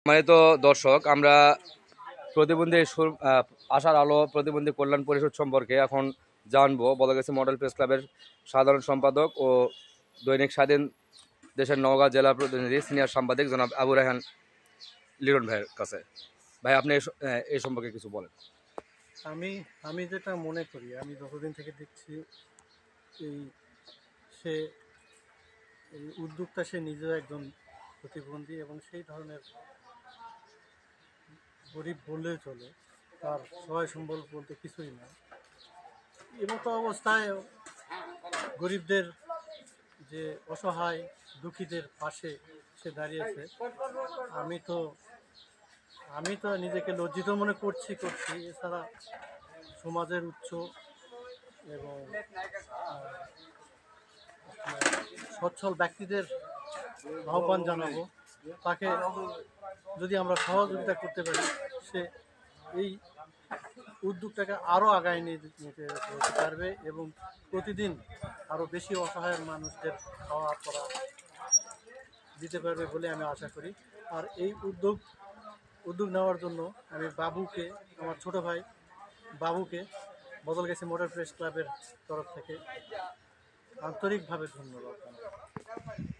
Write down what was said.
মানে তো দর্শক, আমরা আশার আলো প্রতিবন্ধী কল্যাণ পরিষদ সম্পর্কে এখন জানবো। বলা গেছে মডেল প্রেস ক্লাবের সাধারণ সম্পাদক ও দৈনিক স্বাধীন দেশের নওগাঁ জেলা প্রতিনিধি সিনিয়র সাংবাদিক জনাব আবু রায়হান লিটন ভাইয়ের কাছে। ভাই, আপনি এই সম্পর্কে কিছু বলেন। আমি আমি যেটা মনে করি, আমি যতদিন থেকে দেখছি এই সে এই উদ্যোক্তা, সে নিজেও একজন প্রতিবন্ধী এবং সেই ধরনের গরিব বললেও চলে, তার সহায় সম্বল বলতে কিছুই না। এমতো অবস্থায় গরিবদের, যে অসহায় দুঃখীদের পাশে সে দাঁড়িয়েছে। আমি তো নিজেকে লজ্জিত মনে করছি। এছাড়া সমাজের উচ্চ এবং সচ্ছল ব্যক্তিদের আহ্বান জানাবো, তাকে যদি আমরা সহযোগিতা করতে পারি, সে এই উদ্যোগটাকে আরও আগায় নিতে পারবে এবং প্রতিদিন আরও বেশি অসহায় মানুষদের খাওয়া পড়া দিতে পারবে বলে আমি আশা করি। আর এই উদ্যোগ নেওয়ার জন্য আমি বাবুকে, আমার ছোট ভাই বাবুকে, বদলগাছি মডেল প্রেস ক্লাবের তরফ থেকে আন্তরিকভাবে ধন্যবাদ জানাই।